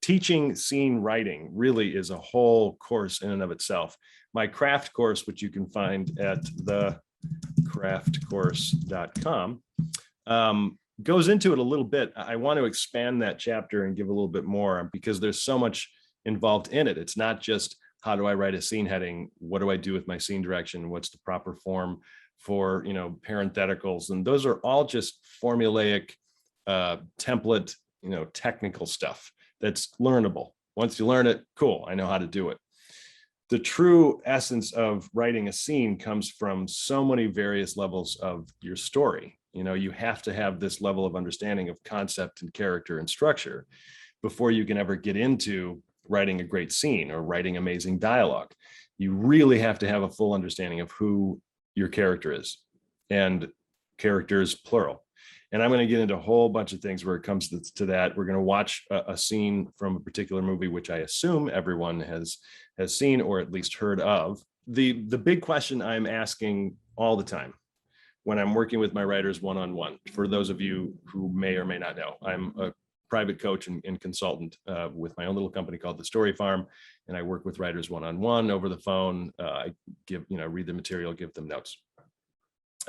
teaching scene writing really is a whole course in and of itself. My craft course, which you can find at thecraftcourse.com, goes into it a little bit. I want to expand that chapter and give a little bit more because there's so much involved in it. It's not just how do I write a scene heading? What do I do with my scene direction? What's the proper form for, parentheticals? And those are all just formulaic template, technical stuff that's learnable. Once you learn it, cool, I know how to do it. The true essence of writing a scene comes from so many various levels of your story. You have to have this level of understanding of concept and character and structure before you can ever get into writing a great scene or writing amazing dialogue. You really have to have a full understanding of who your character is, and characters plural. And I'm going to get into a whole bunch of things where it comes to that. We're going to watch a scene from a particular movie, which I assume everyone has seen or at least heard of. The big question I'm asking all the time when I'm working with my writers one-on-one, for those of you who may or may not know, I'm a private coach and consultant with my own little company called The Story Farm. And I work with writers one-on-one over the phone. I read the material, give them notes.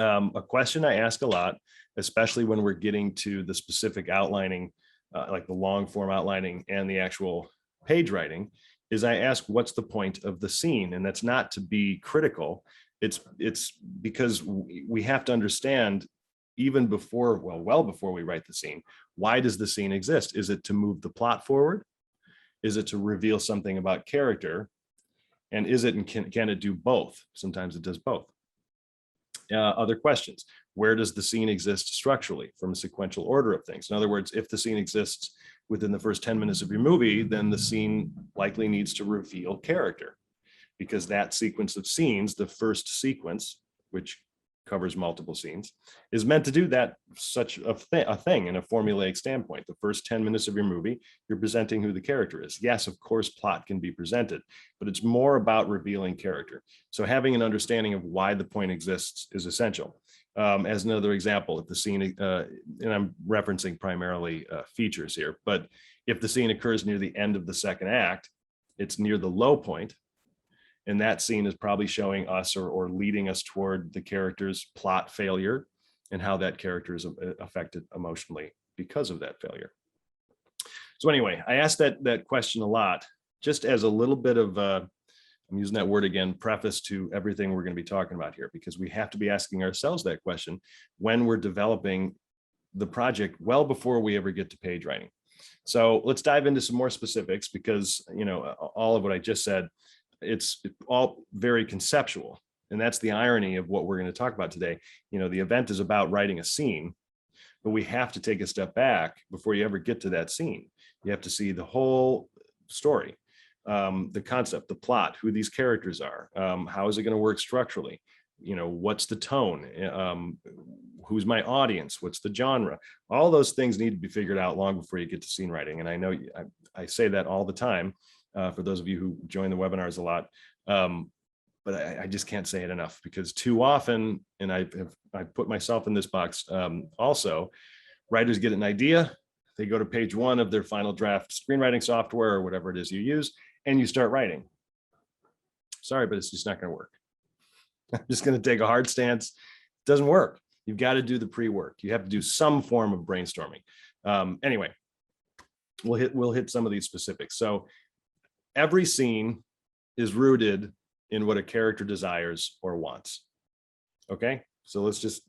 A question I ask a lot, especially when we're getting to the specific outlining, like the long form outlining and the actual page writing, is I ask, what's the point of the scene? And that's not to be critical. It's because we have to understand, even before, well before we write the scene, why does the scene exist? Is it to move the plot forward? Is it to reveal something about character? And is it, and can it do both? Sometimes it does both. Other questions. Where does the scene exist structurally from a sequential order of things? In other words, if the scene exists within the first 10 minutes of your movie, then the scene likely needs to reveal character, because that sequence of scenes, the first sequence, which covers multiple scenes, is meant to do that, such a thing in a formulaic standpoint. The first 10 minutes of your movie, you're presenting who the character is. Yes, of course, plot can be presented, but it's more about revealing character. So having an understanding of why the point exists is essential. As another example, if the scene, and I'm referencing primarily features here, but if the scene occurs near the end of the second act, it's near the low point, and that scene is probably showing us or leading us toward the character's plot failure and how that character is affected emotionally because of that failure. So anyway, I asked that question a lot, just as a little bit of, I'm using that word again, preface to everything we're going to be talking about here, because we have to be asking ourselves that question when we're developing the project well before we ever get to page writing. So let's dive into some more specifics, because all of what I just said, it's all very conceptual. And that's the irony of what we're going to talk about today. The event is about writing a scene, but we have to take a step back before you ever get to that scene. You have to see the whole story, the concept, the plot, who these characters are, how is it going to work structurally? What's the tone? Who's my audience? What's the genre? All those things need to be figured out long before you get to scene writing. And I know I say that all the time. For those of you who join the webinars a lot, but I just can't say it enough, because too often, and I put myself in this box also, writers get an idea, they go to page 1 of their final draft screenwriting software or whatever it is you use, and you start writing. Sorry, but it's just not going to work. I'm just going to take a hard stance. It doesn't work. You've got to do the pre-work. You have to do some form of brainstorming. Anyway, we'll hit some of these specifics. So every scene is rooted in what a character desires or wants. Okay, so let's just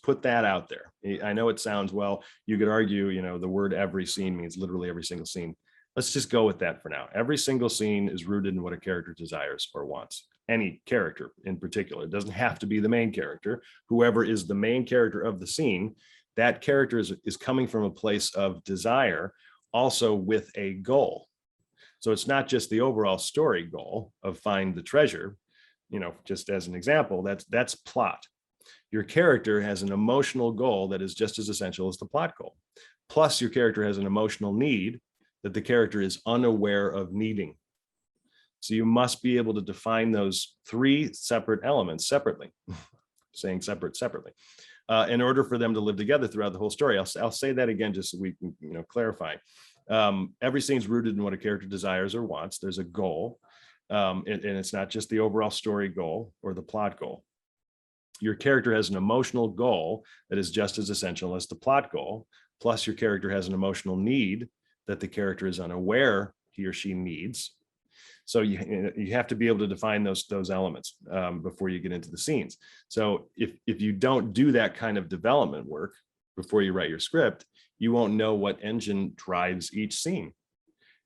put that out there. I know it sounds, well, you could argue, the word every scene means literally every single scene. Let's just go with that for now. Every single scene is rooted in what a character desires or wants. Any character in particular. It doesn't have to be the main character. Whoever is the main character of the scene, that character is coming from a place of desire, also with a goal. So it's not just the overall story goal of find the treasure, just as an example, that's plot. Your character has an emotional goal that is just as essential as the plot goal. Plus your character has an emotional need that the character is unaware of needing. So you must be able to define those 3 separate elements separately, saying separately, in order for them to live together throughout the whole story. I'll say that again, just so we can clarify. Every scene's rooted in what a character desires or wants. There's a goal, and it's not just the overall story goal or the plot goal. Your character has an emotional goal that is just as essential as the plot goal. Plus, your character has an emotional need that the character is unaware he or she needs. So you have to be able to define those elements before you get into the scenes. So if you don't do that kind of development work before you write your script, you won't know what engine drives each scene,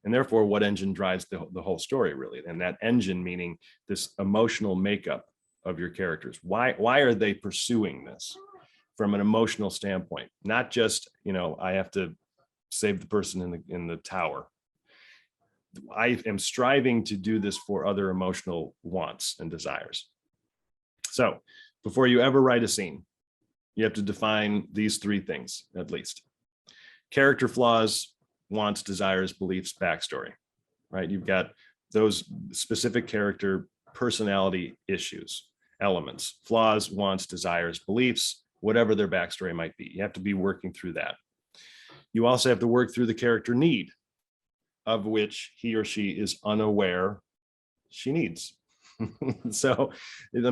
and therefore what engine drives the whole story, really. And that engine meaning this emotional makeup of your characters. Why are they pursuing this from an emotional standpoint? Not just, I have to save the person in the tower. I am striving to do this for other emotional wants and desires. So before you ever write a scene, you have to define these three things, at least. Character flaws, wants, desires, beliefs, backstory, right? You've got those specific character personality issues, elements, flaws, wants, desires, beliefs, whatever their backstory might be. You have to be working through that. You also have to work through the character need, of which he or she is unaware she needs. So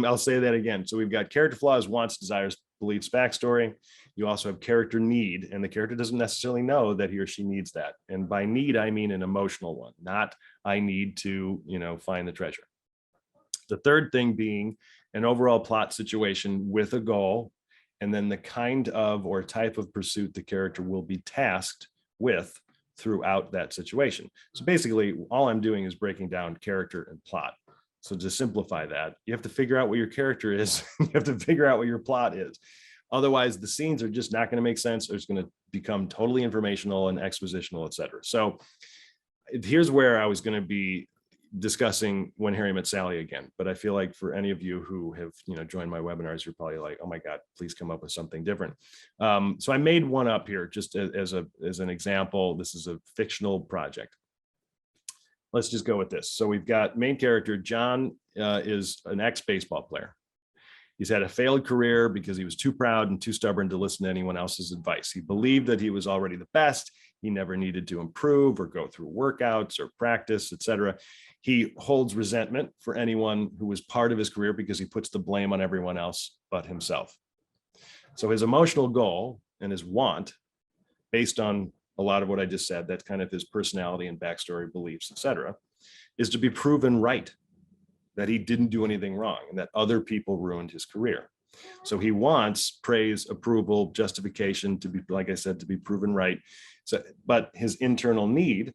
I'll say that again. So we've got character flaws, wants, desires, beliefs, backstory. You also have character need, and the character doesn't necessarily know that he or she needs that. And by need, I mean an emotional one, not I need to, find the treasure. The third thing being an overall plot situation with a goal, and then the kind of or type of pursuit the character will be tasked with throughout that situation. So basically, all I'm doing is breaking down character and plot. So to simplify that, you have to figure out what your character is. You have to figure out what your plot is. Otherwise, the scenes are just not going to make sense. It's going to become totally informational and expositional, et cetera. So here's where I was going to be discussing When Harry Met Sally again. But I feel like for any of you who have joined my webinars, you're probably like, oh my God, please come up with something different. So I made one up here just as an example. This is a fictional project. Let's just go with this. So we've got main character John is an ex-baseball player. He's had a failed career because he was too proud and too stubborn to listen to anyone else's advice. He believed that he was already the best. He never needed to improve or go through workouts or practice, etc. He holds resentment for anyone who was part of his career because he puts the blame on everyone else but himself. So his emotional goal and his want, based on a lot of what I just said, that's kind of his personality and backstory, beliefs, etc., is to be proven right, that he didn't do anything wrong and that other people ruined his career. So he wants praise, approval, justification, to be, like I said, to be proven right. So, but his internal need,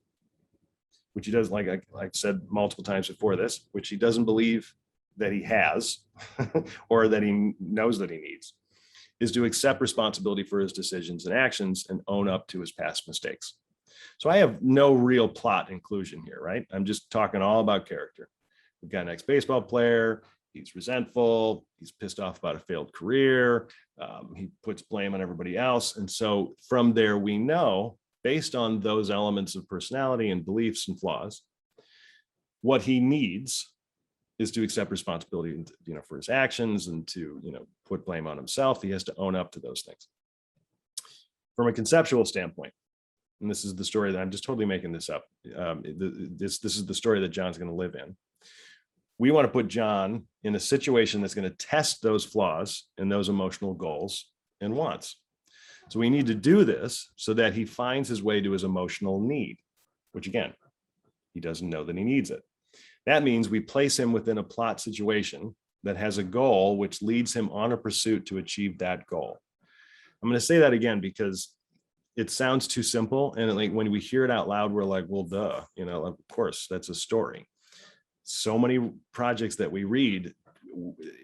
which he does, like I said multiple times before this, which he doesn't believe that he has or that he knows that he needs, is to accept responsibility for his decisions and actions and own up to his past mistakes. So I have no real plot inclusion here, right? I'm just talking all about character. We've got an ex-baseball player. He's resentful. He's pissed off about a failed career. He puts blame on everybody else. And so from there, we know, based on those elements of personality and beliefs and flaws, what he needs is to accept responsibility, for his actions and to, put blame on himself. He has to own up to those things. From a conceptual standpoint, and this is the story that I'm just totally making this up. This is the story that John's going to live in. We want to put John in a situation that's going to test those flaws and those emotional goals and wants. So we need to do this so that he finds his way to his emotional need, which again, he doesn't know that he needs it. That means we place him within a plot situation that has a goal which leads him on a pursuit to achieve that goal. I'm going to say that again because it sounds too simple. And like when we hear it out loud, we're like, well, duh, of course, that's a story. So many projects that we read,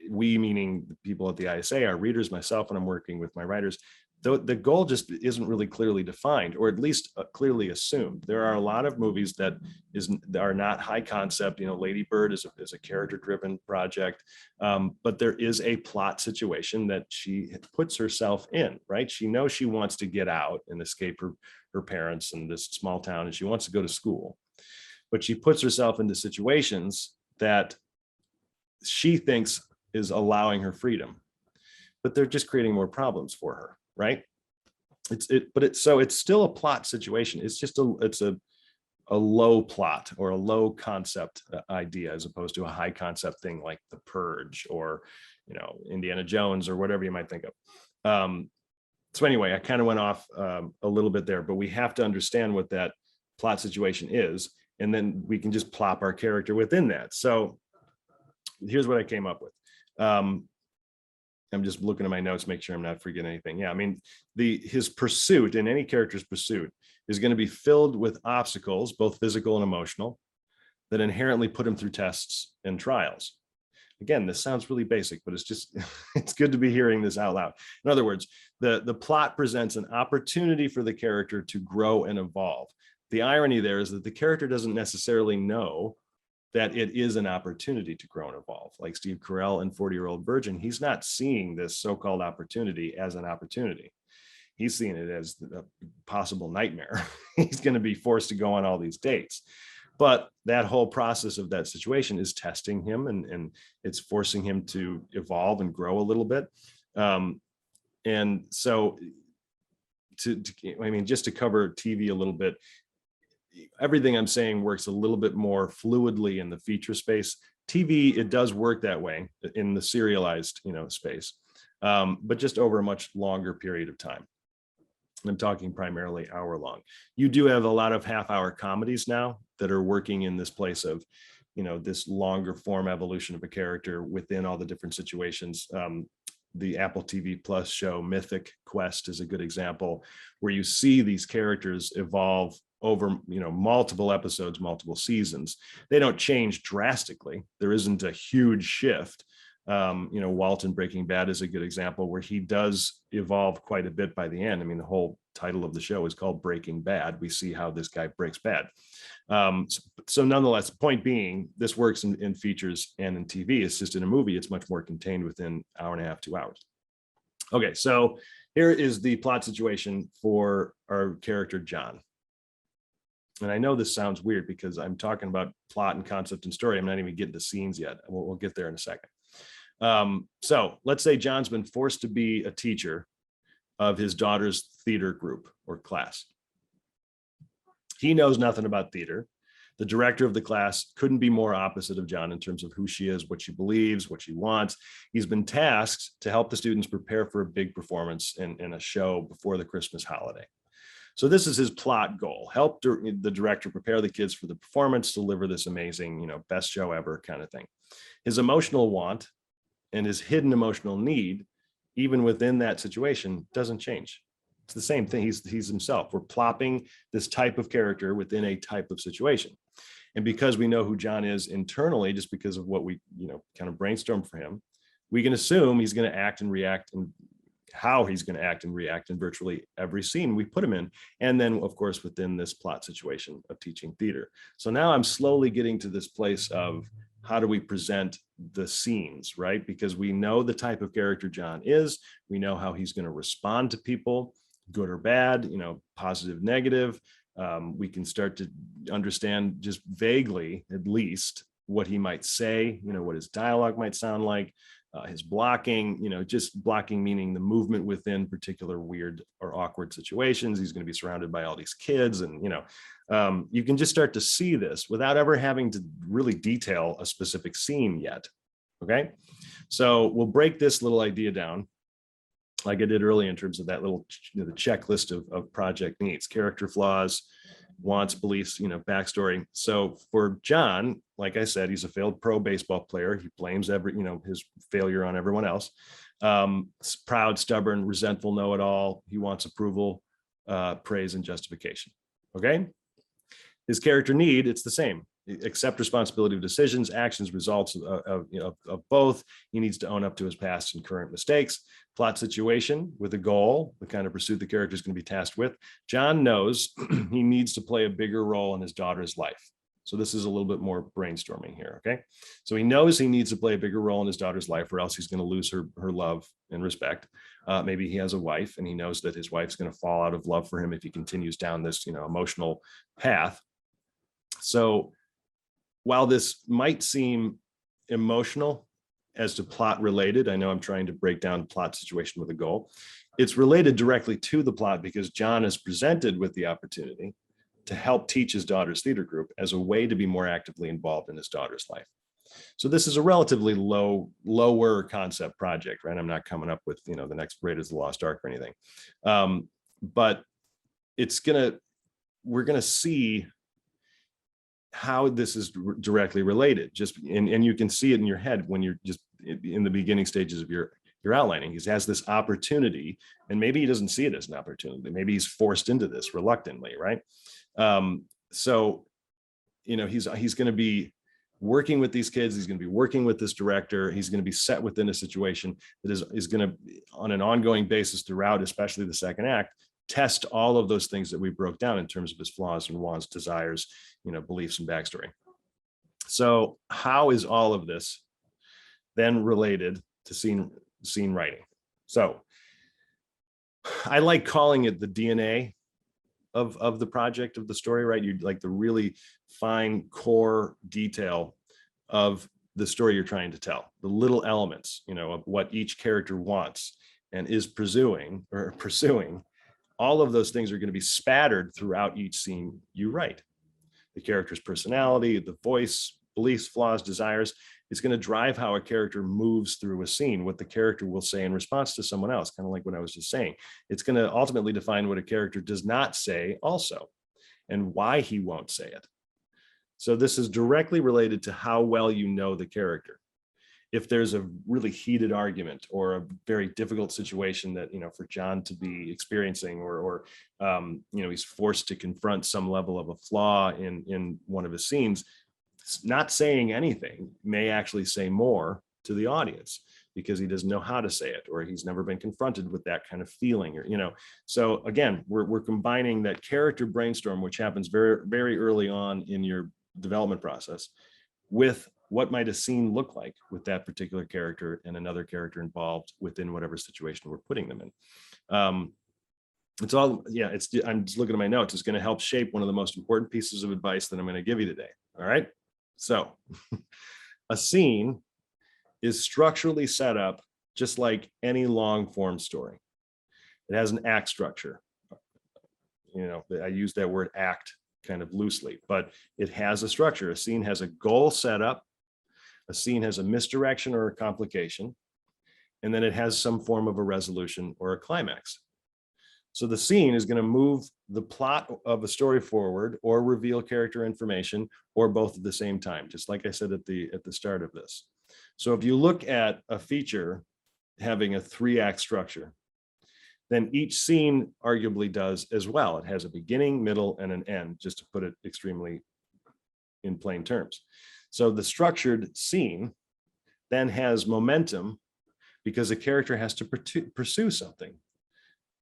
we meaning the people at the ISA, our readers, myself, and I'm working with my writers, the goal just isn't really clearly defined, or at least clearly assumed. There are a lot of movies that are not high concept. Lady Bird is a character-driven project, but there is a plot situation that she puts herself in, right? She knows she wants to get out and escape her parents in this small town, and she wants to go to school. But she puts herself into situations that she thinks is allowing her freedom, but they're just creating more problems for her, right? So it's still a plot situation. It's just a low plot or a low concept idea, as opposed to a high concept thing like The Purge or, Indiana Jones or whatever you might think of. So anyway, I kind of went off a little bit there, but we have to understand what that plot situation is, and then we can just plop our character within that. So here's what I came up with. I'm just looking at my notes, make sure I'm not forgetting anything. Yeah, I mean, his pursuit, in any character's pursuit, is going to be filled with obstacles, both physical and emotional, that inherently put him through tests and trials. Again, this sounds really basic, but it's just, it's good to be hearing this out loud. In other words, the plot presents an opportunity for the character to grow and evolve. The irony there is that the character doesn't necessarily know that it is an opportunity to grow and evolve. Like Steve Carell in 40-Year-Old Virgin, he's not seeing this so-called opportunity as an opportunity. He's seeing it as a possible nightmare. He's going to be forced to go on all these dates. But that whole process of that situation is testing him, and it's forcing him to evolve and grow a little bit. And so just to cover TV a little bit, everything I'm saying works a little bit more fluidly in the feature space. TV, it does work that way in the serialized, space, but just over a much longer period of time. I'm talking primarily hour long. You do have a lot of half-hour comedies now that are working in this place of, this longer form evolution of a character within all the different situations. The Apple TV Plus show Mythic Quest is a good example, where you see these characters evolve over, multiple episodes, multiple seasons. They don't change drastically. There isn't a huge shift. Walt in Breaking Bad is a good example where he does evolve quite a bit by the end. I mean, the whole title of the show is called Breaking Bad. We see how this guy breaks bad. So nonetheless, the point being, this works in features and in TV. It's just in a movie, it's much more contained within an hour and a half, 2 hours. Okay, so here is the plot situation for our character, John. And I know this sounds weird because I'm talking about plot and concept and story. I'm not even getting to scenes yet. We'll get there in a second. So let's say John's been forced to be a teacher of his daughter's theater group or class. He knows nothing about theater. The director of the class couldn't be more opposite of John in terms of who she is, what she believes, what she wants. He's been tasked to help the students prepare for a big performance in a show before the Christmas holiday. So this is his plot goal: help the director prepare the kids for the performance, deliver this amazing, best show ever kind of thing. His emotional want and his hidden emotional need, even within that situation, doesn't change. It's the same thing. He's himself. We're plopping this type of character within a type of situation. And because we know who John is internally, just because of what we, kind of brainstorm for him, we can assume he's going to act and react, and how he's going to act and react in virtually every scene we put him in. And then, of course, within this plot situation of teaching theater. So now I'm slowly getting to this place of, how do we present the scenes, right? Because we know the type of character John is. We know how he's going to respond to people, good or bad, positive, negative. We can start to understand just vaguely, at least, what he might say, what his dialogue might sound like, his blocking, just blocking meaning the movement within particular weird or awkward situations. He's going to be surrounded by all these kids, and you can just start to see this without ever having to really detail a specific scene yet. Okay, so we'll break this little idea down like I did earlier in terms of that little the checklist of project needs: character flaws, wants, beliefs, backstory. So for John, like I said, he's a failed pro baseball player. He blames his failure on everyone else. Proud, stubborn, resentful, know-it-all. He wants approval, praise, and justification. Okay. His character need, it's the same: accept responsibility of decisions, actions, results of both. He needs to own up to his past and current mistakes. Plot situation with a goal, the kind of pursuit the character is going to be tasked with. John knows he needs to play a bigger role in his daughter's life. So this is a little bit more brainstorming here, okay? So he knows he needs to play a bigger role in his daughter's life, or else he's going to lose her love and respect. Maybe he has a wife, and he knows that his wife's going to fall out of love for him if he continues down this, emotional path. So while this might seem emotional as to plot related, I know I'm trying to break down plot situation with a goal. it's related directly to the plot because John is presented with the opportunity to help teach his daughter's theater group as a way to be more actively involved in his daughter's life. So this is a relatively lower concept project, right? I'm not coming up with, the next Raiders of the Lost Ark or anything. But we're gonna see how this is directly related, and you can see it in your head when you're just in the beginning stages of your outlining. He has this opportunity, and maybe he doesn't see it as an opportunity. Maybe he's forced into this reluctantly, right? So, he's going to be working with these kids. He's going to be working with this director. He's going to be set within a situation that is going to, on an ongoing basis throughout, especially the second act, test all of those things that we broke down in terms of his flaws and wants, desires, beliefs and backstory. So how is all of this then related to scene writing? So I like calling it the DNA of the project, of the story, right? You like the really fine core detail of the story you're trying to tell, the little elements, of what each character wants and is pursuing. All of those things are going to be spattered throughout each scene you write. The character's personality, the voice, beliefs, flaws, desires, is going to drive how a character moves through a scene, what the character will say in response to someone else, kind of like what I was just saying. It's going to ultimately define what a character does not say also, and why he won't say it. So this is directly related to how well you know the character. If there's a really heated argument or a very difficult situation that, for John to be experiencing, or he's forced to confront some level of a flaw in one of his scenes, not saying anything may actually say more to the audience because he doesn't know how to say it, or he's never been confronted with that kind of feeling, or, so again, we're combining that character brainstorm, which happens very, very early on in your development process, with what might a scene look like with that particular character and another character involved within whatever situation we're putting them in. It's all, I'm just looking at my notes. It's going to help shape one of the most important pieces of advice that I'm going to give you today. All right. So a scene is structurally set up just like any long form story. It has an act structure. I use that word act kind of loosely, but it has a structure. A scene has a goal set up. A scene has a misdirection or a complication, and then it has some form of a resolution or a climax. So the scene is going to move the plot of a story forward or reveal character information, or both at the same time, just like I said at the start of this. So if you look at a feature having a 3-act structure, then each scene arguably does as well. It has a beginning, middle, and an end, just to put it extremely in plain terms. So the structured scene then has momentum because a character has to pursue something.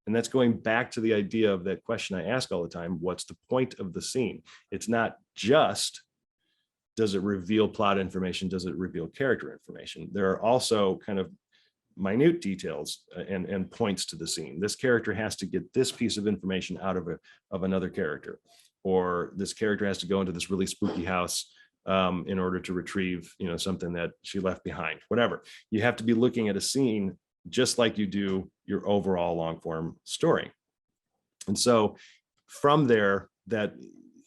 And that's going back to the idea of that question I ask all the time: what's the point of the scene? It's not just, does it reveal plot information? Does it reveal character information? There are also kind of minute details and points to the scene. This character has to get this piece of information out of another character, or this character has to go into this really spooky house in order to retrieve, something that she left behind. Whatever. You have to be looking at a scene just like you do your overall long form story. And so from there, that,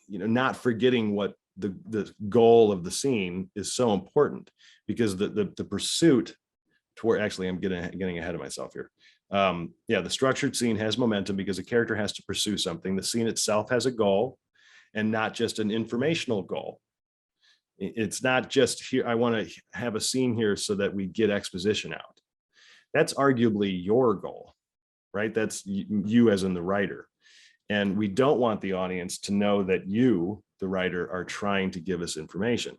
not forgetting what the goal of the scene is so important, because the pursuit toward, actually, I'm getting ahead of myself here. The structured scene has momentum because a character has to pursue something. The scene itself has a goal, and not just an informational goal. It's not just here, I want to have a scene here so that we get exposition out. That's arguably your goal, right? That's you as in the writer. And we don't want the audience to know that you, the writer, are trying to give us information.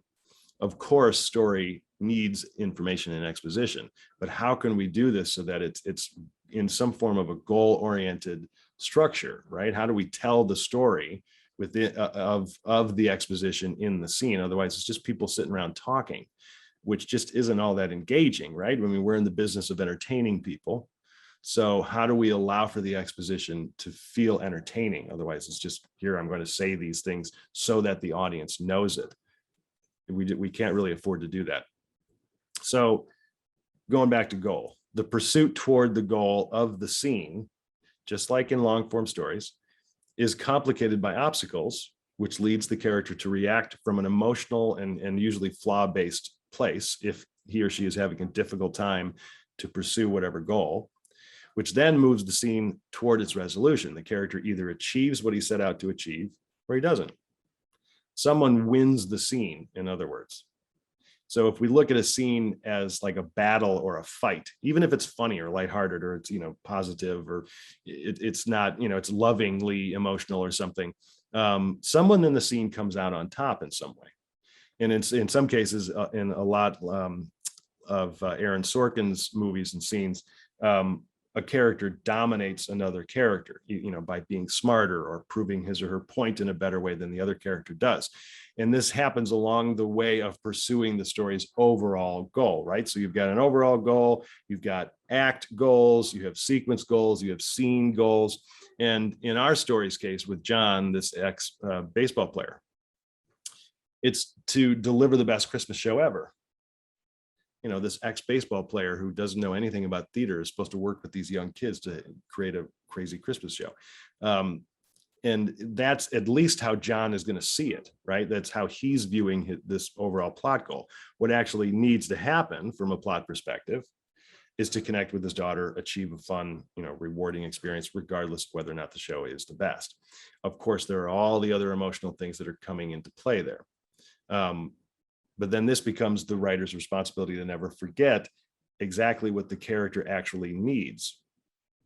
Of course, story needs information and exposition, but how can we do this so that it's in some form of a goal-oriented structure, right? How do we tell the story with of the exposition in the scene? Otherwise, it's just people sitting around talking, which just isn't all that engaging, right? I mean, we're in the business of entertaining people. So how do we allow for the exposition to feel entertaining? Otherwise, it's just, here, I'm going to say these things so that the audience knows it. We can't really afford to do that. So going back to goal, the pursuit toward the goal of the scene, just like in long form stories, is complicated by obstacles, which leads the character to react from an emotional and usually flaw-based place if he or she is having a difficult time to pursue whatever goal, which then moves the scene toward its resolution. The character either achieves what he set out to achieve or he doesn't. Someone wins the scene, in other words. So if we look at a scene as like a battle or a fight, even if it's funny or lighthearted or it's, positive or it's not, it's lovingly emotional or something, someone in the scene comes out on top in some way. And it's in some cases, in a lot of Aaron Sorkin's movies and scenes, a character dominates another character, by being smarter or proving his or her point in a better way than the other character does. And this happens along the way of pursuing the story's overall goal, right? So you've got an overall goal, you've got act goals, you have sequence goals, you have scene goals. And in our story's case with John, this ex-baseball player, it's to deliver the best Christmas show ever. This ex-baseball player who doesn't know anything about theater is supposed to work with these young kids to create a crazy Christmas show. And that's at least how John is going to see it, right? That's how he's viewing this overall plot goal. What actually needs to happen from a plot perspective is to connect with his daughter, achieve a fun, rewarding experience, regardless of whether or not the show is the best. Of course, there are all the other emotional things that are coming into play there. But then this becomes the writer's responsibility to never forget exactly what the character actually needs.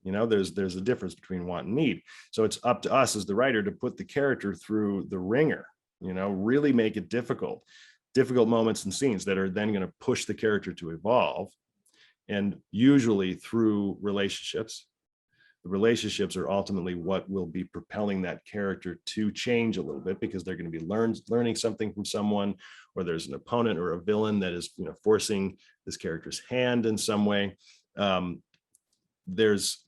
There's a difference between want and need. So it's up to us as the writer to put the character through the ringer, really make it difficult moments and scenes that are then going to push the character to evolve. And usually through relationships. The relationships are ultimately what will be propelling that character to change a little bit, because they're going to be learning something from someone, or there's an opponent or a villain that is forcing this character's hand in some way. There's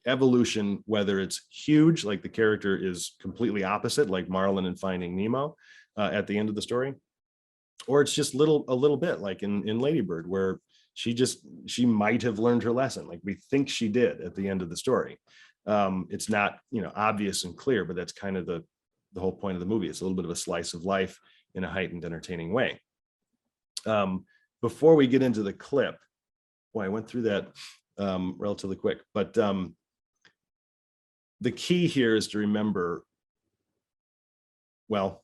evolution, whether it's huge, like the character is completely opposite, like Marlin in Finding Nemo at the end of the story, or it's just a little bit like in Lady Bird, where she might have learned her lesson, like we think she did at the end of the story. It's not obvious and clear, but that's kind of the whole point of the movie. It's a little bit of a slice of life in a heightened, entertaining way. Before we get into the clip, I went through that relatively quick, but the key here is to remember, I'll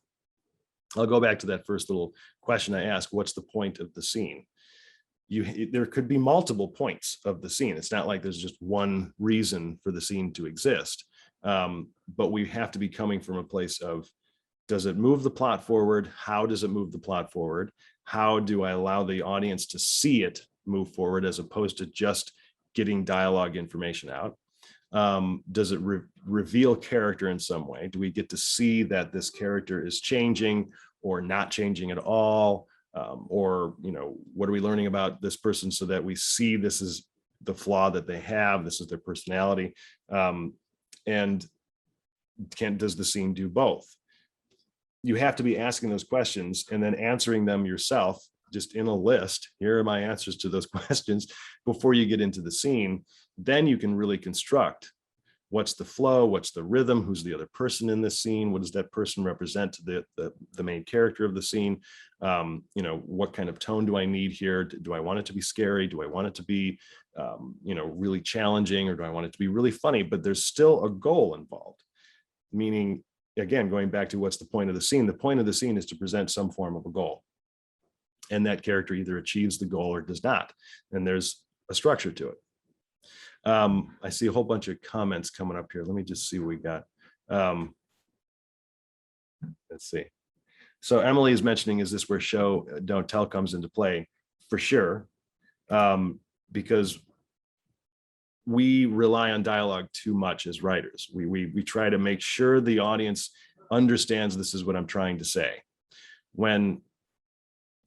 go back to that first little question I asked: what's the point of the scene? There could be multiple points of the scene. It's not like there's just one reason for the scene to exist. But we have to be coming from a place of, does it move the plot forward? How does it move the plot forward? How do I allow the audience to see it move forward, as opposed to just getting dialogue information out? Does it reveal character in some way? Do we get to see that this character is changing or not changing at all? Or, what are we learning about this person so that we see this is the flaw that they have, this is their personality? And does the scene do both? You have to be asking those questions and then answering them yourself, just in a list. Here are my answers to those questions before you get into the scene. Then you can really construct what's the flow, what's the rhythm, who's the other person in this scene, what does that person represent to the main character of the scene? What kind of tone do I need here? Do I want it to be scary? Do I want it to be really challenging, or do I want it to be really funny? But there's still a goal involved, meaning, again, going back to what's the point of the scene? The point of the scene is to present some form of a goal, and that character either achieves the goal or does not, and there's a structure to it. I see a whole bunch of comments coming up here. Let me just see what we got. Let's see. So Emily is mentioning, is this where show don't tell comes into play? For sure, because we rely on dialogue too much as writers. We try to make sure the audience understands this is what I'm trying to say. When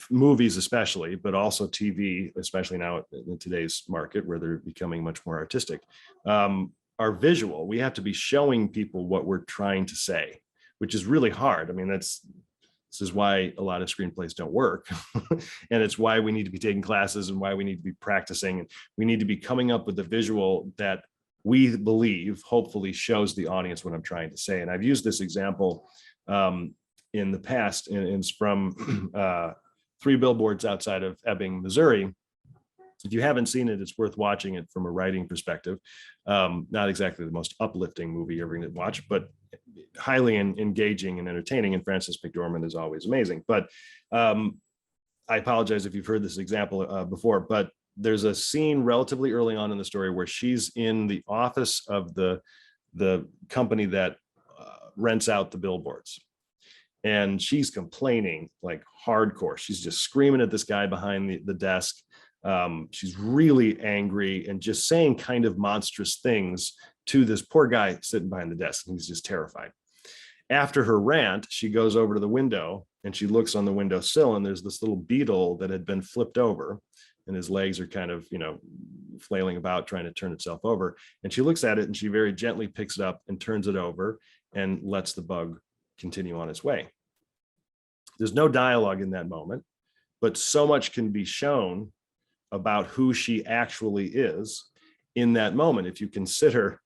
movies especially, but also TV, especially now in today's market where they're becoming much more artistic, are visual. We have to be showing people what we're trying to say, which is really hard. I mean, This is why a lot of screenplays don't work. And it's why we need to be taking classes and why we need to be practicing. And we need to be coming up with a visual that we believe hopefully shows the audience what I'm trying to say. And I've used this example in the past, and it's from 3 Billboards Outside of Ebbing, Missouri. If you haven't seen it, it's worth watching it from a writing perspective. Not exactly the most uplifting movie you're ever going to watch, but highly engaging and entertaining. And Frances McDormand is always amazing. But I apologize if you've heard this example before, but there's a scene relatively early on in the story where she's in the office of the company that rents out the billboards. And she's complaining like hardcore. She's just screaming at this guy behind the desk. She's really angry and just saying kind of monstrous things to this poor guy sitting behind the desk. And he's just terrified. After her rant, she goes over to the window and she looks on the windowsill, and there's this little beetle that had been flipped over, and his legs are kind of, flailing about trying to turn itself over. And she looks at it and she very gently picks it up and turns it over and lets the bug continue on its way. There's no dialogue in that moment, but so much can be shown about who she actually is in that moment. If you consider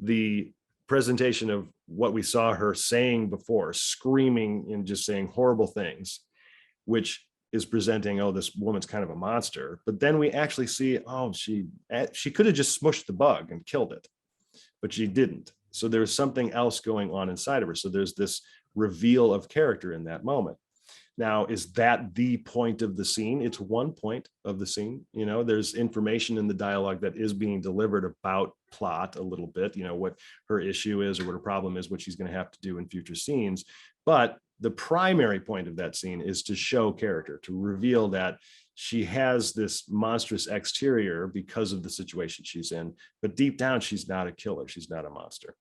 the presentation of what we saw her saying before, screaming and just saying horrible things, which is presenting, oh, this woman's kind of a monster. But then we actually see, oh, she could have just smushed the bug and killed it, but she didn't. So there's something else going on inside of her. So there's this reveal of character in that moment. Now, is that the point of the scene? It's one point of the scene. There's information in the dialogue that is being delivered about plot a little bit, what her issue is or what her problem is, what she's going to have to do in future scenes. But the primary point of that scene is to show character, to reveal that she has this monstrous exterior because of the situation she's in. But deep down, she's not a killer. She's not a monster.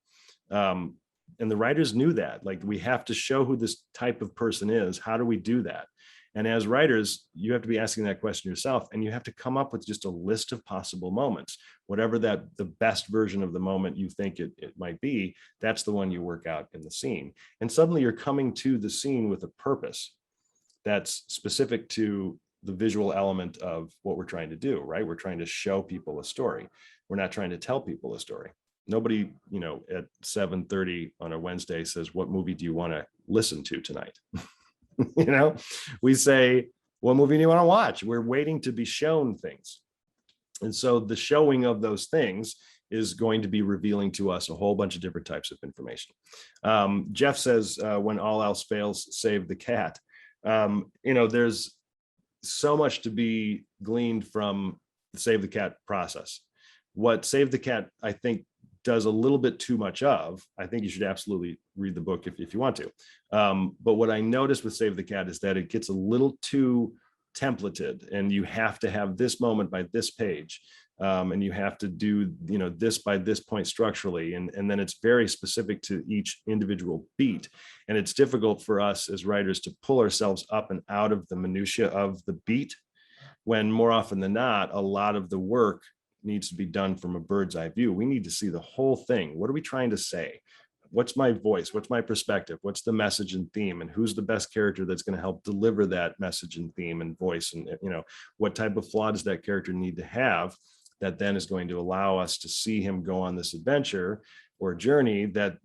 And the writers knew that, like, we have to show who this type of person is. How do we do that? And as writers, you have to be asking that question yourself, and you have to come up with just a list of possible moments, whatever the best version of the moment you think it might be. That's the one you work out in the scene. And suddenly you're coming to the scene with a purpose that's specific to the visual element of what we're trying to do, right? We're trying to show people a story. We're not trying to tell people a story. Nobody, at 7:30 on a Wednesday says, what movie do you want to listen to tonight? We say, what movie do you want to watch? We're waiting to be shown things. And so the showing of those things is going to be revealing to us a whole bunch of different types of information. Jeff says, when all else fails, save the cat. There's so much to be gleaned from the save the cat process. What Save the Cat, I think, does a little bit too much of, I think you should absolutely read the book if you want to. But what I noticed with Save the Cat is that it gets a little too templated, and you have to have this moment by this page. And you have to do, this by this point structurally. And then it's very specific to each individual beat. And it's difficult for us as writers to pull ourselves up and out of the minutia of the beat, when more often than not, a lot of the work needs to be done from a bird's eye view. We need to see the whole thing. What are we trying to say? What's my voice? What's my perspective? What's the message and theme? And who's the best character that's going to help deliver that message and theme and voice? And, what type of flaw does that character need to have that then is going to allow us to see him go on this adventure or journey that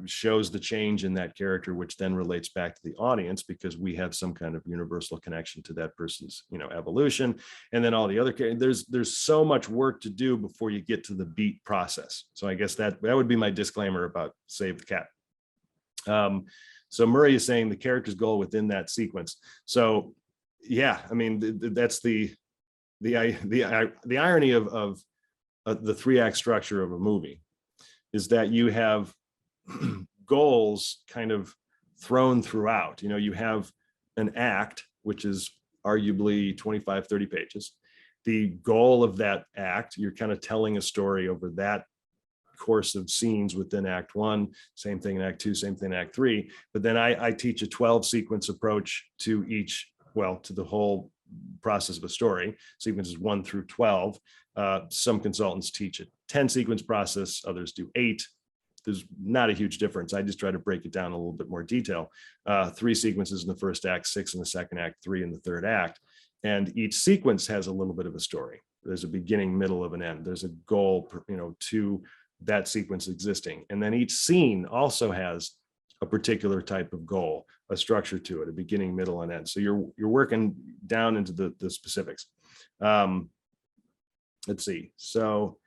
shows the change in that character, which then relates back to the audience, because we have some kind of universal connection to that person's, evolution. And then all the other characters, there's so much work to do before you get to the beat process. So I guess that would be my disclaimer about Save the Cat. So Murray is saying the character's goal within that sequence. So yeah, I mean, that's the irony of the 3-act structure of a movie, is that you have goals kind of thrown throughout. You have an act, which is arguably 25, 30 pages. The goal of that act, you're kind of telling a story over that course of scenes within Act 1, same thing in Act 2, same thing in Act 3. But then I teach a 12 sequence approach to to the whole process of a story, sequences 1 through 12. Some consultants teach a 10 sequence process, others do 8. there's not a huge difference. I just try to break it down in a little bit more detail. 3 sequences in the first act, 6 in the second act, 3 in the third act. And each sequence has a little bit of a story. There's a beginning, middle of an end. There's a goal, to that sequence existing. And then each scene also has a particular type of goal, a structure to it, a beginning, middle, and end. So you're working down into the specifics. Let's see. So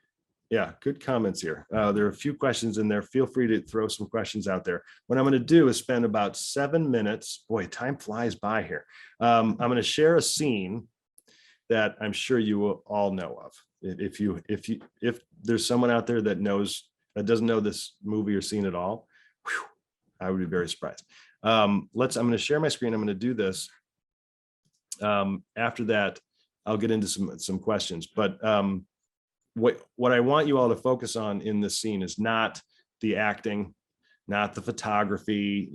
yeah, good comments here. There are a few questions in there. Feel free to throw some questions out there. What I'm going to do is spend about 7 minutes. Boy, time flies by here. I'm going to share a scene that I'm sure you will all know of. If there's someone out there that doesn't know this movie or scene at all, whew, I would be very surprised. I'm going to share my screen. I'm going to do this. After that, I'll get into some questions. But what I want you all to focus on in this scene is not the acting, not the photography.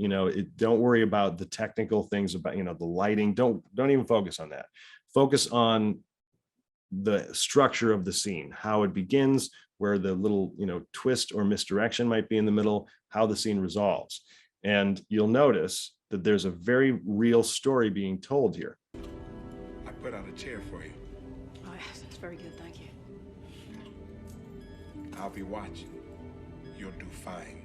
Don't worry about the technical things about the lighting. Don't even focus on that. Focus on the structure of the scene, how it begins, where the little twist or misdirection might be in the middle, how the scene resolves. And you'll notice that there's a very real story being told here. I put out a chair for you. Oh, yes, that's very good, thank you. I'll be watching. You'll do fine.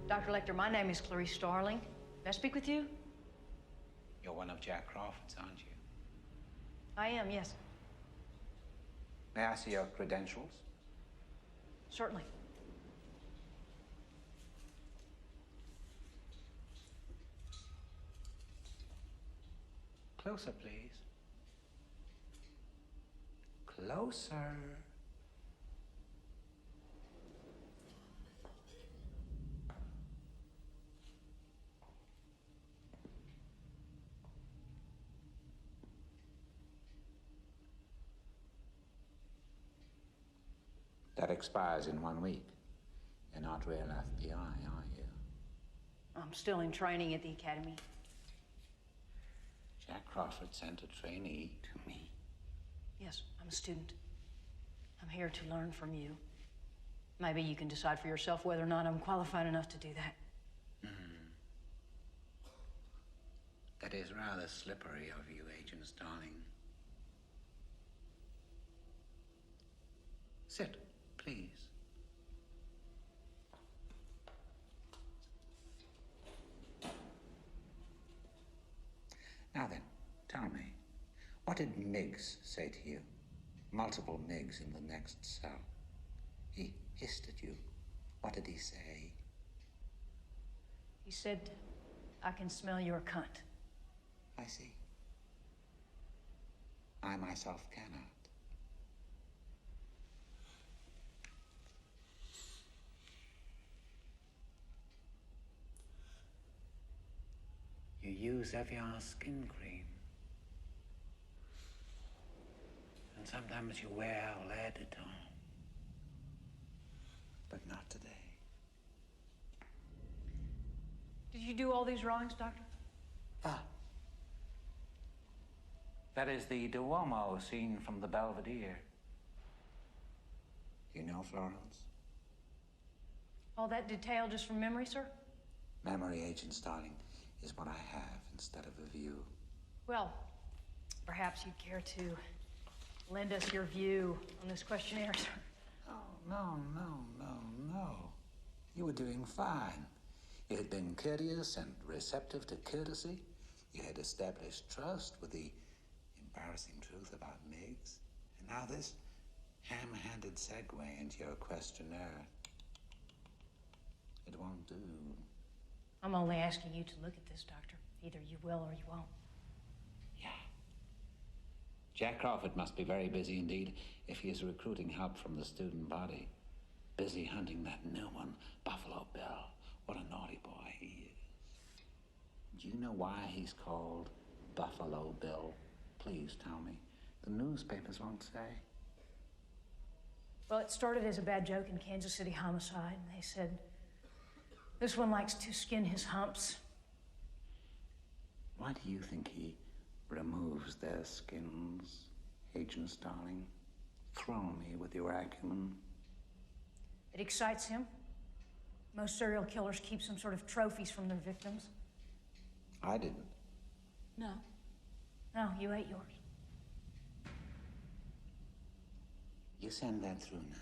Dr. Lecter, my name is Clarice Starling. May I speak with you? You're one of Jack Crawford's, aren't you? I am, yes. May I see your credentials? Certainly. Closer, please. Closer. That expires in 1 week. You're not real FBI, are you? I'm still in training at the academy. Jack Crawford sent a trainee to me. Yes, I'm a student. I'm here to learn from you. Maybe you can decide for yourself whether or not I'm qualified enough to do that. That is rather slippery of you, Agent Starling. Sit, please. Now then, tell me, what did Miggs say to you? Multiple Miggs in the next cell. He hissed at you. What did he say? He said, I can smell your cunt. I see. I myself cannot. You use Evian skin cream. And sometimes you wear Lait de Temps. But not today. Did you do all these drawings, Doctor? Ah. That is the Duomo scene from the Belvedere. You know Florence? All that detail just from memory, sir? Memory, Agent Starling, is what I have instead of a view. Well, perhaps you'd care to lend us your view on this questionnaire, sir. Oh, no. You were doing fine. You had been courteous and receptive to courtesy. You had established trust with the embarrassing truth about Miggs. And now this ham-handed segue into your questionnaire. It won't do. I'm only asking you to look at this, Doctor. Either you will or you won't. Yeah. Jack Crawford must be very busy indeed if he is recruiting help from the student body. Busy hunting that new one, Buffalo Bill. What a naughty boy he is. Do you know why he's called Buffalo Bill? Please tell me. The newspapers won't say. Well, it started as a bad joke in Kansas City homicide. They said, this one likes to skin his humps. Why do you think he removes their skins, Agent Starling? Throw me with your acumen. It excites him. Most serial killers keep some sort of trophies from their victims. I didn't. No. No, you ate yours. You send that through now.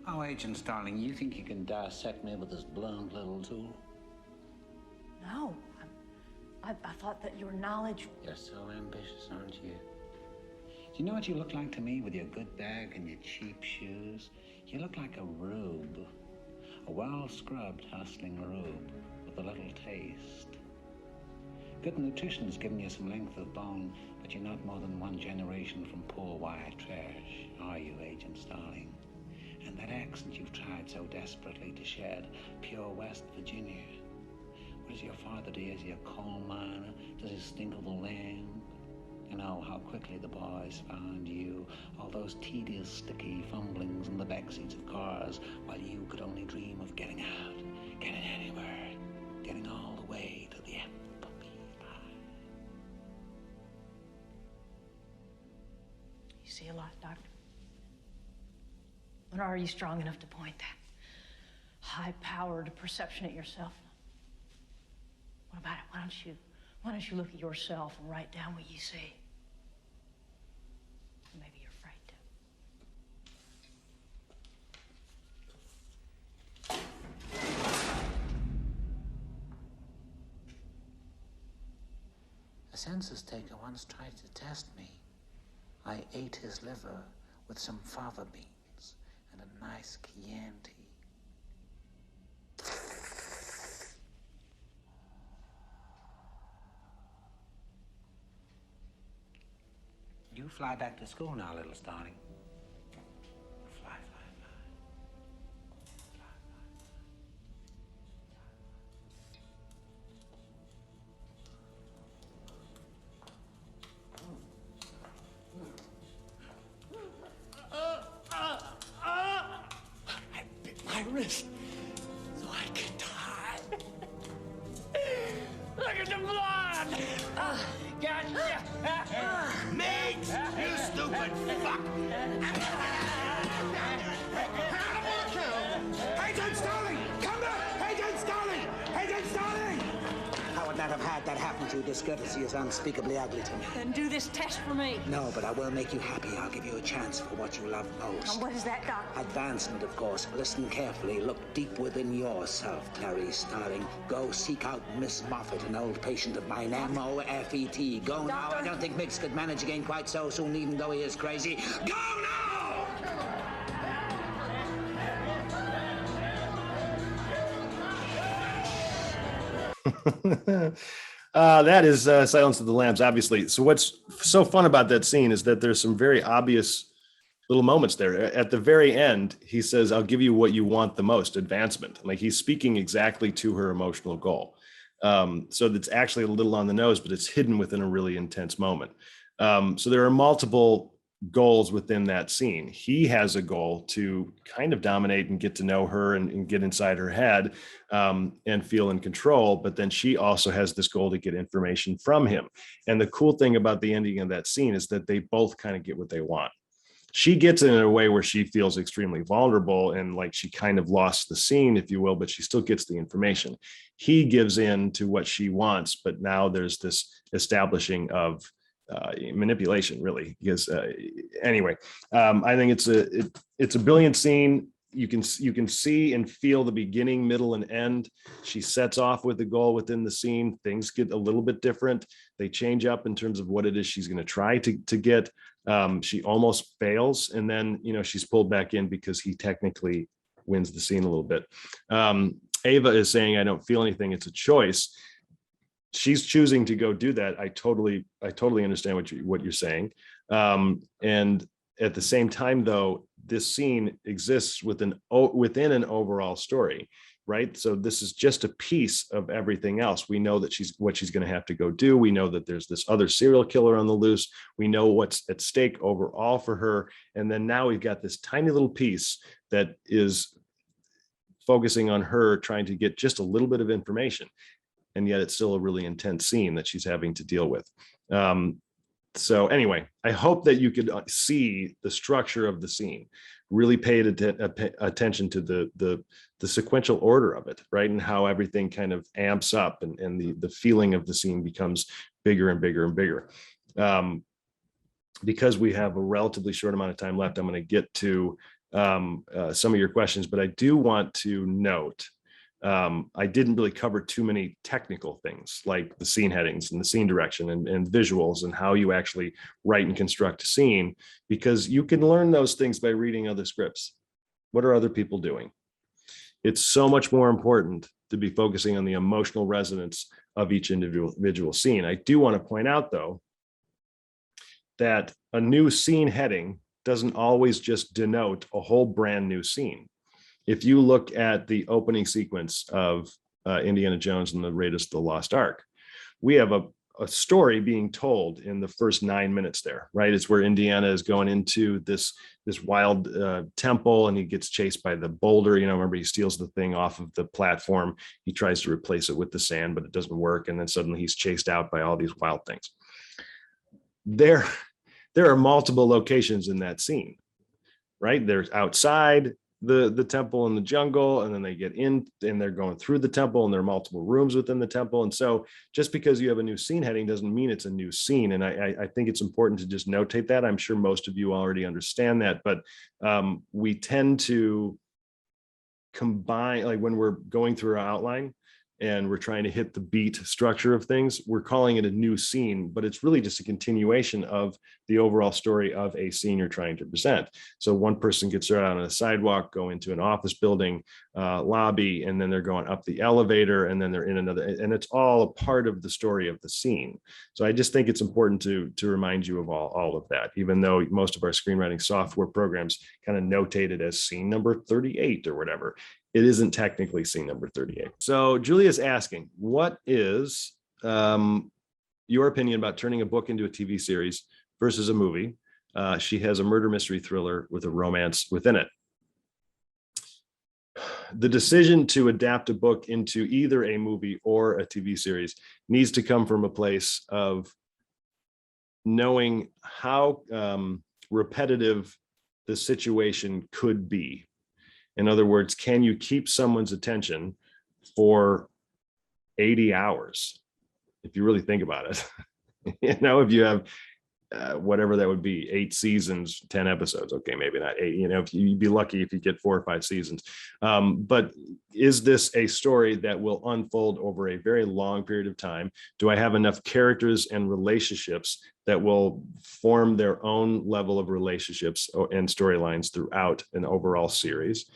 Oh, Agent Starling, you think you can dissect me with this blunt little tool? No. I thought that your knowledge... You're so ambitious, aren't you? Do you know what you look like to me with your good bag and your cheap shoes? You look like a rube. A well-scrubbed, hustling rube with a little taste. Good nutrition's given you some length of bone, but you're not more than one generation from poor white trash, are you, Agent Starling? And that accent you've tried so desperately to shed, pure West Virginia. What does your father do? Is he a coal miner? Does he stink of the land? You know how quickly the boys found you, all those tedious, sticky fumblings in the backseats of cars, while you could only dream of getting out, getting anywhere, getting all the way to the apple pie. You see a lot, Doctor. When are you strong enough to point that high-powered perception at yourself? What about it? Why don't you look at yourself and write down what you see? Maybe you're afraid to. A census taker once tried to test me. I ate his liver with some fava beans and a nice Chianti. You fly back to school now, little Starling. Fly, fly, fly. Fly, I bit my wrist so I could die. Look at the blood! Gotcha! Mate, you stupid fuck! Agent Starling! Come back! Agent Starling! Agent Starling! I would not have had that happen to you. Discourtesy is unspeakably ugly to me. Then do this test for me. No, but I will make you happy. I'll give you a chance for what you love most. And what is that, Doc? Advancement, of course. Listen carefully. Look deep within yourself, Clarice Starling. Go seek out Miss Moffat, an old patient of mine. M-O-F-E-T. Go now. I don't think Mix could manage again quite so soon, even though he is crazy. Go now! That is Silence of the Lambs, obviously. So what's so fun about that scene is that there's some very obvious little moments there. At the very end, he says, I'll give you what you want the most, advancement. Like he's speaking exactly to her emotional goal. So that's actually a little on the nose, but it's hidden within a really intense moment. So there are multiple goals within that scene. He has a goal to kind of dominate and get to know her and get inside her head and feel in control. But then she also has this goal to get information from him. And the cool thing about the ending of that scene is that they both kind of get what they want. She gets in a way where she feels extremely vulnerable and like she kind of lost the scene, if you will, but she still gets the information. He gives in to what she wants, but now there's this establishing of manipulation, really. Because anyway, I think it's a brilliant scene. You can see and feel the beginning, middle, and end. She sets off with the goal within the scene. Things get a little bit different. They change up in terms of what it is she's going to try to get. She almost fails, and then she's pulled back in because he technically wins the scene a little bit. Ava is saying, "I don't feel anything. It's a choice." She's choosing to go do that. I totally understand what you're saying. And at the same time, though, this scene exists within an overall story, right? So this is just a piece of everything else. We know that she's going to have to go do. We know that there's this other serial killer on the loose. We know what's at stake overall for her. And then now we've got this tiny little piece that is focusing on her trying to get just a little bit of information. And yet it's still a really intense scene that she's having to deal with. So anyway, I hope that you could see the structure of the scene, really paid attention to the sequential order of it, right? And how everything kind of amps up and the feeling of the scene becomes bigger and bigger and bigger. Because we have a relatively short amount of time left, I'm going to get to some of your questions, but I do want to note I didn't really cover too many technical things like the scene headings and the scene direction and visuals and how you actually write and construct a scene, because you can learn those things by reading other scripts. What are other people doing? It's so much more important to be focusing on the emotional resonance of each individual scene. I do want to point out, though, that a new scene heading doesn't always just denote a whole brand new scene. If you look at the opening sequence of Indiana Jones and the Raiders of the Lost Ark, we have a story being told in the first 9 minutes there, right? It's where Indiana is going into this wild temple, and he gets chased by the boulder. Remember, he steals the thing off of the platform. He tries to replace it with the sand, but it doesn't work. And then suddenly he's chased out by all these wild things. There are multiple locations in that scene, right? There's outside the temple in the jungle, and then they get in and they're going through the temple, and there are multiple rooms within the temple. And so just because you have a new scene heading doesn't mean it's a new scene. And I think it's important to just notate that. I'm sure most of you already understand that, but we tend to combine, like when we're going through our outline and we're trying to hit the beat structure of things, we're calling it a new scene, but it's really just a continuation of the overall story of a scene you're trying to present. So one person gets out on a sidewalk, go into an office building lobby, and then they're going up the elevator, and then they're in another, and it's all a part of the story of the scene. So I just think it's important to remind you of all of that, even though most of our screenwriting software programs kind of notate it as scene number 38 or whatever. It isn't technically scene number 38. So Julia's asking, what is your opinion about turning a book into a TV series versus a movie? She has a murder mystery thriller with a romance within it. The decision to adapt a book into either a movie or a TV series needs to come from a place of knowing how repetitive the situation could be. In other words, can you keep someone's attention for 80 hours? If you really think about it, if you have whatever that would be, 8 seasons, 10 episodes. Okay, maybe not 8, if you'd be lucky if you get 4 or 5 seasons. But is this a story that will unfold over a very long period of time? Do I have enough characters and relationships that will form their own level of relationships and storylines throughout an overall series?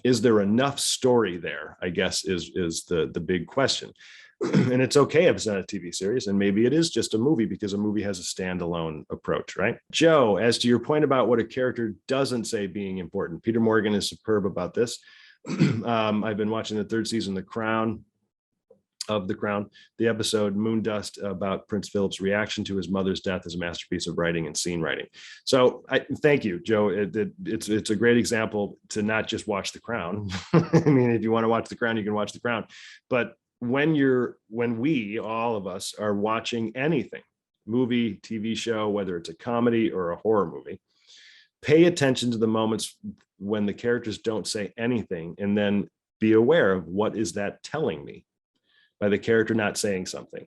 Is there enough story there, I guess, is the big question. And it's okay if it's not a TV series, and maybe it is just a movie, because a movie has a standalone approach, right? Joe, as to your point about what a character doesn't say being important, Peter Morgan is superb about this. I've been watching the 3rd season of The Crown. The episode Moon Dust about Prince Philip's reaction to his mother's death is a masterpiece of writing and scene writing. So thank you, Joe. It's a great example to not just watch The Crown. I mean, if you want to watch The Crown, you can watch The Crown. But when we, all of us, are watching anything, movie, TV show, whether it's a comedy or a horror movie, Pay attention to the moments when the characters don't say anything, and then be aware of what is that telling me by the character not saying something.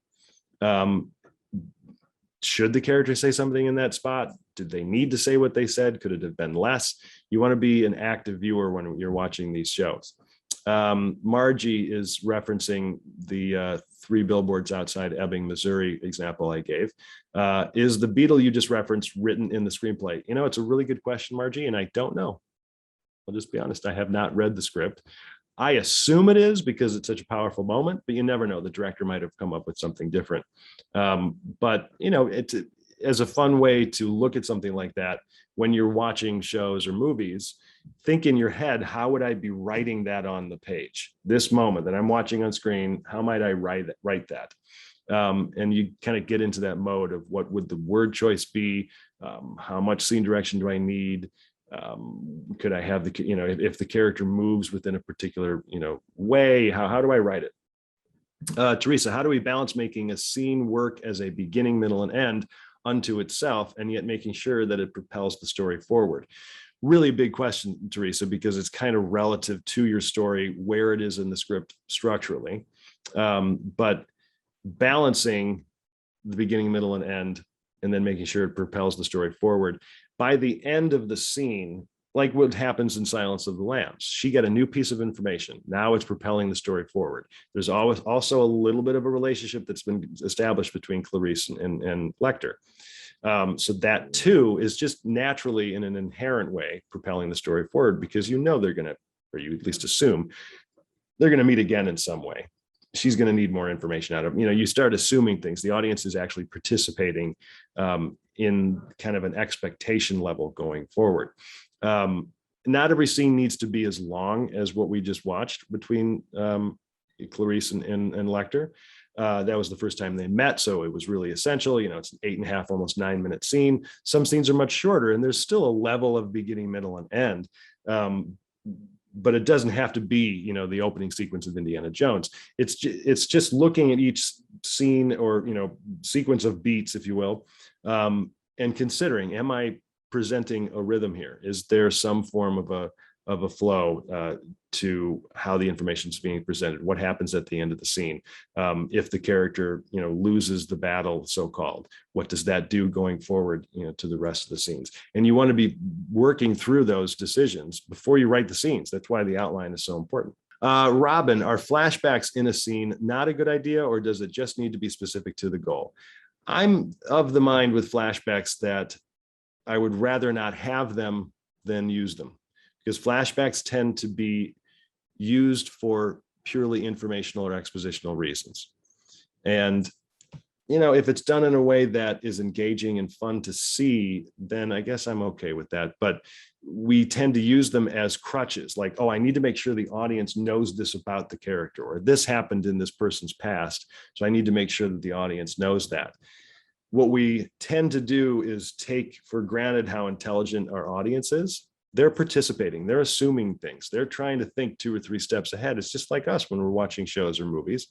Should the character say something in that spot? Did they need to say what they said? Could it have been less? You want to be an active viewer when you're watching these shows. Margie is referencing the 3 billboards outside Ebbing, Missouri example I gave. Is the beetle you just referenced written in the screenplay? You know, it's a really good question, Margie, and I don't know. I'll just be honest, I have not read the script. I assume it is because it's such a powerful moment, but you never know. The director might have come up with something different. But, you know, it's as a fun way to look at something like that when you're watching shows or movies. Think in your head, how would I be writing that on the page? This moment that I'm watching on screen, how might I write that? And you kind of get into that mode of what would the word choice be? How much scene direction do I need? Could I have the, you know, if the character moves within a particular, you know, way, how do I write it? Teresa, how do we balance making a scene work as a beginning, middle, and end unto itself, and yet making sure that it propels the story forward? Really big question, Teresa, because it's kind of relative to your story, where it is in the script structurally. But balancing the beginning, middle, and end, and then making sure it propels the story forward. By the end of the scene, like what happens in Silence of the Lambs, she got a new piece of information. Now it's propelling the story forward. There's always also a little bit of a relationship that's been established between Clarice and Lecter. So that too is just naturally, in an inherent way, propelling the story forward, because you know they're going to, or you at least assume, they're going to meet again in some way. She's going to need more information out of, you know, you start assuming things. The audience is actually participating in kind of an expectation level going forward. Not every scene needs to be as long as what we just watched between Clarice and Lecter. That was the first time they met, so it was really essential. You know, it's an 8.5, almost 9-minute scene. Some scenes are much shorter, and there's still a level of beginning, middle, and end. But it doesn't have to be, you know, the opening sequence of Indiana Jones. It's just looking at each scene, or, you know, sequence of beats, if you will, and considering, am I presenting a rhythm here? Is there some form of a flow to how the information is being presented? What happens at the end of the scene? If the character, you know, loses the battle, so-called, what does that do going forward, you know, to the rest of the scenes? And you want to be working through those decisions before you write the scenes. That's why the outline is so important. Robin, are flashbacks in a scene not a good idea, or does it just need to be specific to the goal? I'm of the mind with flashbacks that I would rather not have them than use them, because flashbacks tend to be used for purely informational or expositional reasons. And, you know, if it's done in a way that is engaging and fun to see, then I guess I'm okay with that. But we tend to use them as crutches, like, oh, I need to make sure the audience knows this about the character, or this happened in this person's past, so I need to make sure that the audience knows that. What we tend to do is take for granted how intelligent our audience is. They're participating, they're assuming things, they're trying to think 2 or 3 steps ahead. It's just like us when we're watching shows or movies.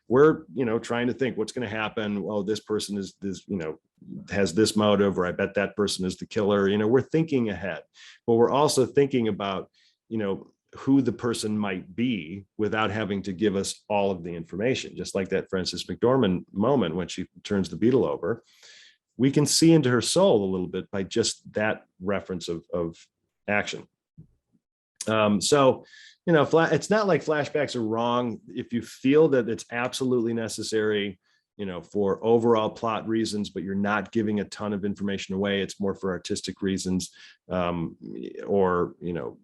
We're, you know, trying to think what's going to happen. Oh, this person is this, you know, has this motive, or I bet that person is the killer. You know, we're thinking ahead, but we're also thinking about, you know, who the person might be without having to give us all of the information. Just like that Frances McDormand moment when she turns the beetle over, we can see into her soul a little bit by just that reference of action. So, you know, it's not like flashbacks are wrong. If you feel that it's absolutely necessary, you know, for overall plot reasons, but you're not giving a ton of information away, it's more for artistic reasons, or, you know,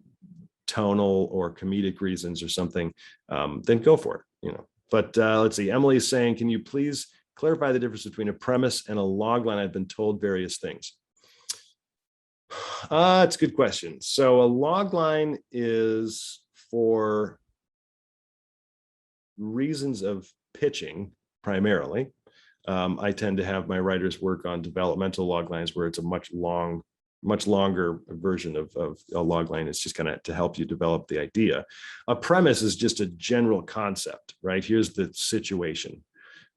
tonal or comedic reasons or something, then go for it, you know. But let's see, Emily's saying, can you please clarify the difference between a premise and a logline? I've been told various things. It's a good question. So a logline is for reasons of pitching primarily. I tend to have my writers work on developmental loglines where it's a much longer version of a logline. It's just kind of to help you develop the idea. A premise is just a general concept, right? Here's the situation.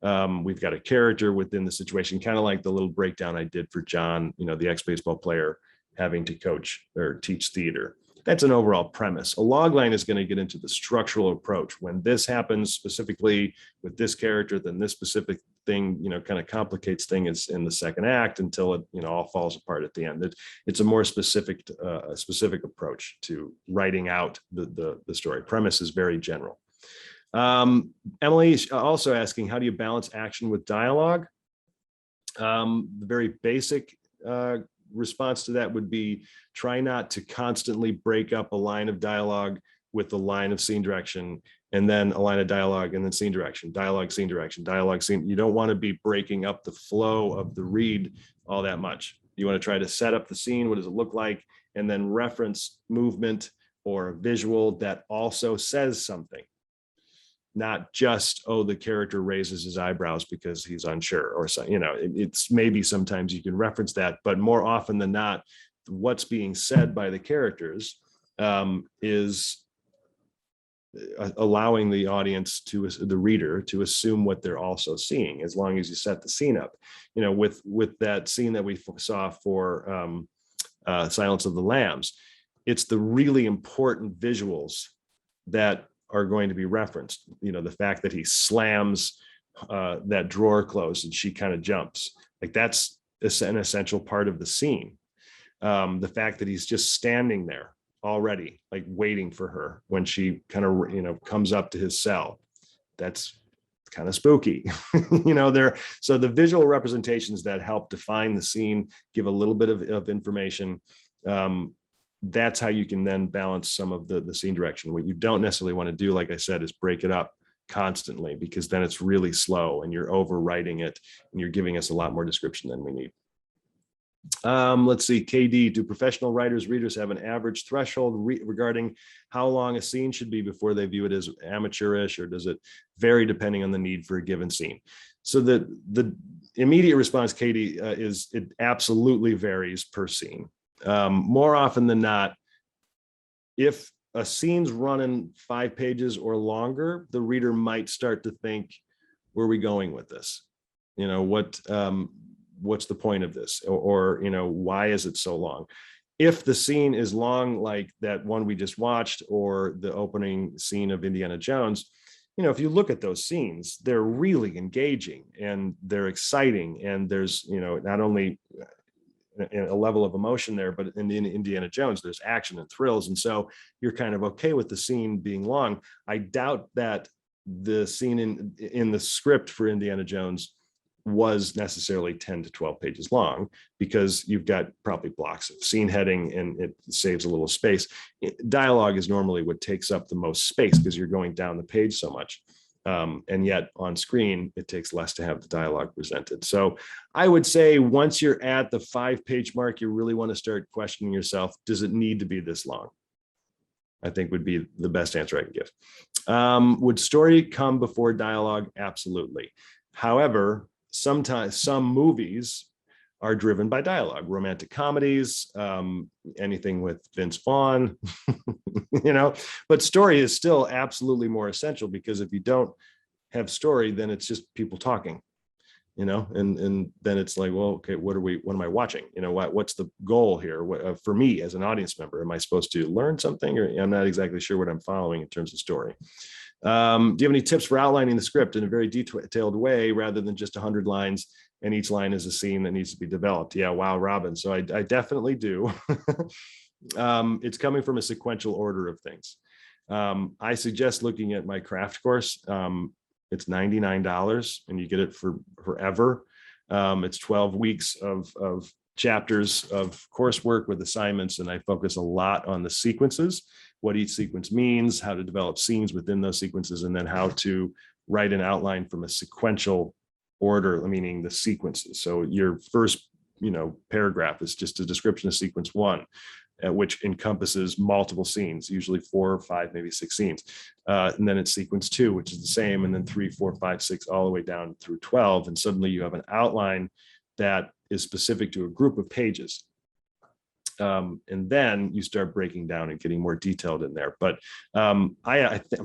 We've got a character within the situation, kind of like the little breakdown I did for John, you know, the ex-baseball player having to coach or teach theater. That's an overall premise. A log line is going to get into the structural approach. When this happens specifically with this character, then this specific thing, kind of complicates things in the second act until it, all falls apart at the end. It's a more specific approach to writing out the story. Premise is very general. Emily also asking, how do you balance action with dialogue? The very basic response to that would be try not to constantly break up a line of dialogue with a line of scene direction, and then a line of dialogue and then scene direction, dialogue, scene direction, dialogue, scene. You don't want to be breaking up the flow of the read all that much. You want to try to set up the scene. What does it look like? And then reference movement or a visual that also says something. Not just, oh, the character raises his eyebrows because he's unsure, or so, it's maybe sometimes you can reference that, but more often than not, what's being said by the characters is allowing the audience the reader to assume what they're also seeing, as long as you set the scene up. With that scene that we saw for Silence of the Lambs, it's the really important visuals that are going to be referenced. The fact that he slams that drawer closed and she kind of jumps, like that's an essential part of the scene. The fact that he's just standing there already, like waiting for her when she kind of, comes up to his cell, that's kind of spooky. So the visual representations that help define the scene, give a little bit of information. That's how you can then balance some of the scene direction. What you don't necessarily want to do, like I said, is break it up constantly, because then it's really slow and you're overwriting it and you're giving us a lot more description than we need. Let's see, KD, do professional readers have an average threshold regarding how long a scene should be before they view it as amateurish, or does it vary depending on the need for a given scene? So the immediate response, KD, is it absolutely varies per scene. More often than not, if a scene's running 5 pages or longer, the reader might start to think, where are we going with this? What's the point of this? Or why is it so long? If the scene is long, like that one we just watched, or the opening scene of Indiana Jones, if you look at those scenes, they're really engaging and they're exciting. And there's, not only a level of emotion there, but in Indiana Jones, there's action and thrills. And so you're kind of okay with the scene being long. I doubt that the scene in the script for Indiana Jones was necessarily 10 to 12 pages long, because you've got probably blocks of scene heading and it saves a little space. Dialogue is normally what takes up the most space because you're going down the page so much. And yet on screen, it takes less to have the dialogue presented. So I would say once you're at the 5-page mark, you really want to start questioning yourself, does it need to be this long? I think would be the best answer I can give. Would story come before dialogue? Absolutely. However, sometimes some movies are driven by dialogue, romantic comedies, anything with Vince Vaughn, but story is still absolutely more essential, because if you don't have story, then it's just people talking, and then it's like, well, okay, what am I watching? What's the goal here? For me as an audience member, am I supposed to learn something, or I'm not exactly sure what I'm following in terms of story. Do you have any tips for outlining the script in a very detailed way rather than just 100 lines and each line is a scene that needs to be developed? Yeah, wow, Robin. So I definitely do. It's coming from a sequential order of things. I suggest looking at my craft course. It's $99 and you get it for forever. It's 12 weeks of chapters of coursework with assignments, and I focus a lot on the sequences, what each sequence means, how to develop scenes within those sequences, and then how to write an outline from a sequential order, meaning the sequences. So your first, paragraph is just a description of sequence 1, which encompasses multiple scenes, usually 4 or 5, maybe 6 scenes. And then it's sequence 2, which is the same, and then 3, 4, 5, 6, all the way down through 12. And suddenly you have an outline that is specific to a group of pages. And then you start breaking down and getting more detailed in there. But I'm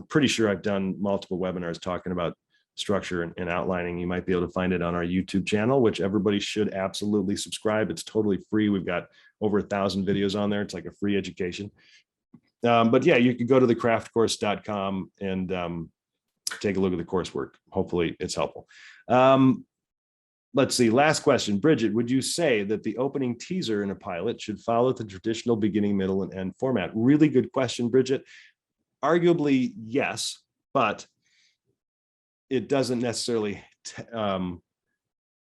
pretty sure I've done multiple webinars talking about structure and outlining. You might be able to find it on our YouTube channel, which everybody should absolutely subscribe. It's totally free. We've got over 1,000 videos on there. It's like a free education. But yeah, you could go to thecraftcourse.com and take a look at the coursework. Hopefully it's helpful. Let's see, last question. Bridget, would you say that the opening teaser in a pilot should follow the traditional beginning, middle, and end format? Really good question, Bridget. Arguably, yes, but it doesn't necessarily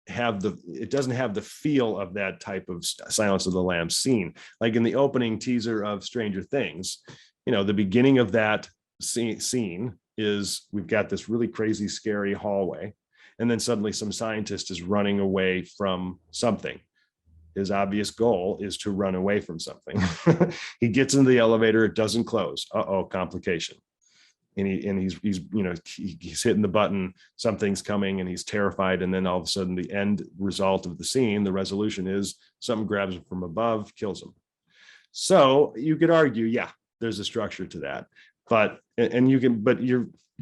have the feel of that type of Silence of the Lambs scene. Like in the opening teaser of Stranger Things, the beginning of that scene is we've got this really crazy, scary hallway. And then suddenly some scientist is running away from something. His obvious goal is to run away from something. He gets into the elevator, it doesn't close. Uh-oh, complication. And he's hitting the button, something's coming, and he's terrified. And then all of a sudden the end result of the scene, the resolution is something grabs him from above, kills him. So you could argue, yeah, there's a structure to that. But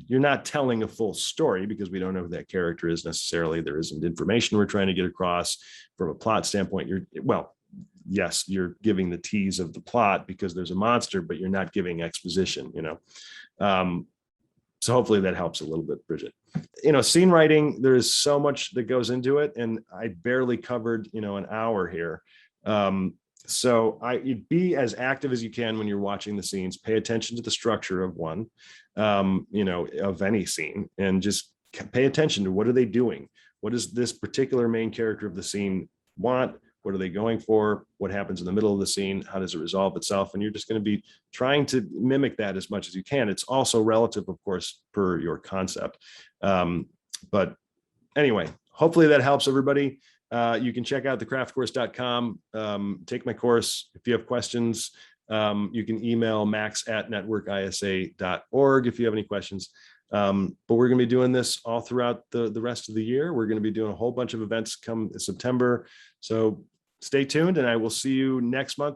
you're not telling a full story because we don't know who that character is necessarily. There isn't information we're trying to get across from a plot standpoint. Yes, you're giving the tease of the plot because there's a monster, but you're not giving exposition, so hopefully that helps a little bit, Bridget. Scene writing, there is so much that goes into it, and I barely covered, an hour here. So you'd be as active as you can when you're watching the scenes. Pay attention to the structure of one, of any scene, and just pay attention to what are they doing? What does this particular main character of the scene want? What are they going for? What happens in the middle of the scene? How does it resolve itself? And you're just going to be trying to mimic that as much as you can. It's also relative, of course, per your concept. But anyway, hopefully that helps everybody. You can check out thecraftcourse.com, take my course. If you have questions, you can email max@networkisa.org if you have any questions. But we're going to be doing this all throughout the rest of the year. We're going to be doing a whole bunch of events come September. So stay tuned, and I will see you next month.